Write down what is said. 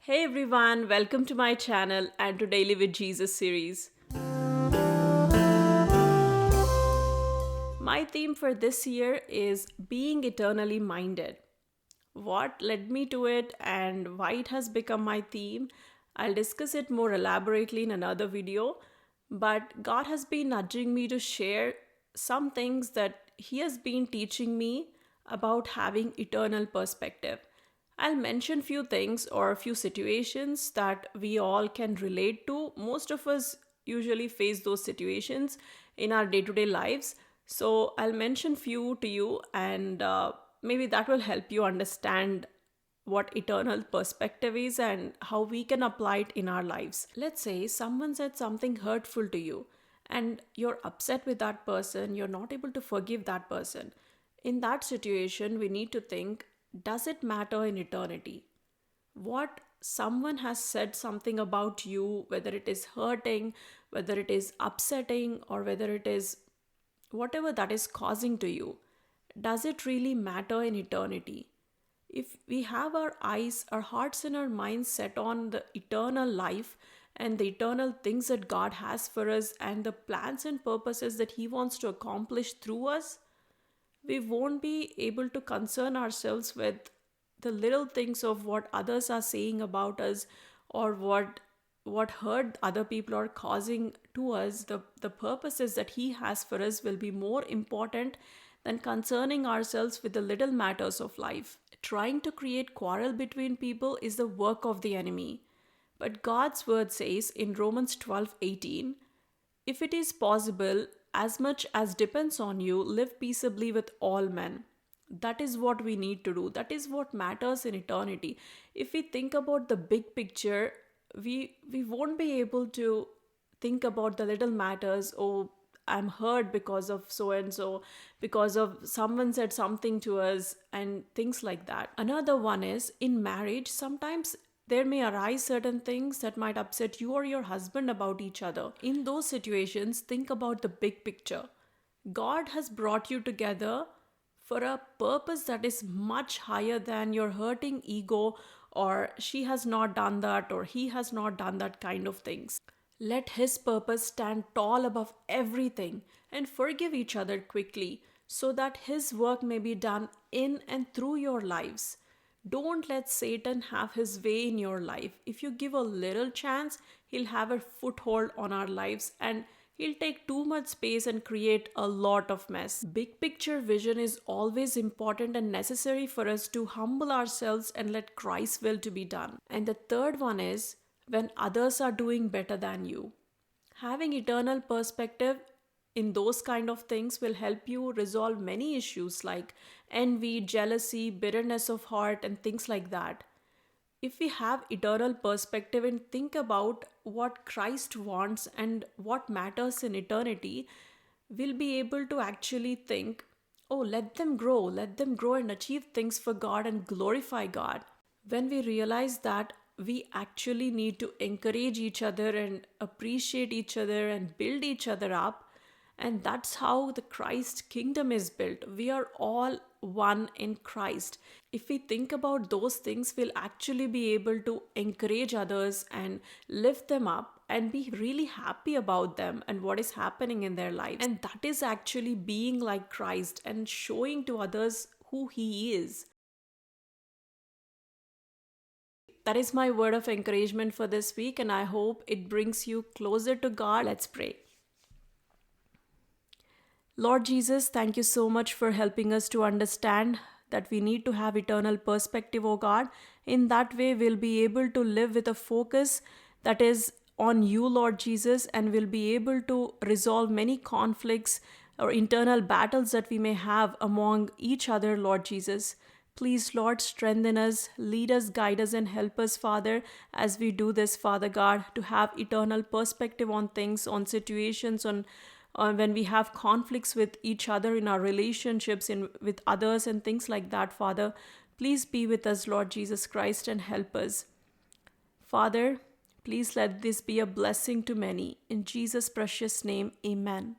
Hey everyone, welcome to my channel and to Daily with Jesus series. My theme for this year is being eternally minded. What led me to it and why it has become my theme, I'll discuss it more elaborately in another video. But God has been nudging me to share some things that He has been teaching me about having eternal perspective. I'll mention few things or a few situations that we all can relate to. Most of us usually face those situations in our day-to-day lives. So I'll mention few to you, and maybe that will help you understand what eternal perspective is and how we can apply it in our lives. Let's say someone said something hurtful to you and you're upset with that person, you're not able to forgive that person. In that situation, we need to think, does it matter in eternity? What someone has said something about you, whether it is hurting, whether it is upsetting, or whether it is whatever that is causing to you, does it really matter in eternity? If we have our eyes, our hearts, and our minds set on the eternal life and the eternal things that God has for us and the plans and purposes that He wants to accomplish through us, we won't be able to concern ourselves with the little things of what others are saying about us or what hurt other people are causing to us. The purposes that He has for us will be more important than concerning ourselves with the little matters of life. Trying to create quarrel between people is the work of the enemy. But God's word says in Romans 12:18, if it is possible, as much as depends on you, live peaceably with all men. That is what we need to do. That is what matters in eternity. If we think about the big picture, we won't be able to think about the little matters. Oh, I'm hurt because of so and so, because of someone said something to us, and things like that. Another one is in marriage, sometimes there may arise certain things that might upset you or your husband about each other. In those situations, think about the big picture. God has brought you together for a purpose that is much higher than your hurting ego, or she has not done that, or he has not done that kind of things. Let His purpose stand tall above everything and forgive each other quickly so that His work may be done in and through your lives. Don't let Satan have his way in your life. If you give a little chance, he'll have a foothold on our lives and he'll take too much space and create a lot of mess. Big picture vision is always important and necessary for us to humble ourselves and let Christ's will to be done. And the third one is when others are doing better than you. Having eternal perspective in those kind of things will help you resolve many issues like envy, jealousy, bitterness of heart, and things like that. If we have eternal perspective and think about what Christ wants and what matters in eternity, we'll be able to actually think, oh, let them grow and achieve things for God and glorify God. When we realize that we actually need to encourage each other and appreciate each other and build each other up, and that's how the Christ kingdom is built. We are all one in Christ. If we think about those things, we'll actually be able to encourage others and lift them up and be really happy about them and what is happening in their lives. And that is actually being like Christ and showing to others who He is. That is my word of encouragement for this week, and I hope it brings you closer to God. Let's pray. Lord Jesus, thank you so much for helping us to understand that we need to have eternal perspective, oh God. In that way, we'll be able to live with a focus that is on you, Lord Jesus, and we'll be able to resolve many conflicts or internal battles that we may have among each other, Lord Jesus. Please, Lord, strengthen us, lead us, guide us, and help us, Father, as we do this, Father God, to have eternal perspective on things, on situations, on when we have conflicts with each other in our relationships, with others, and things like that, Father. Please be with us, Lord Jesus Christ, and help us. Father, please let this be a blessing to many. In Jesus' precious name, amen.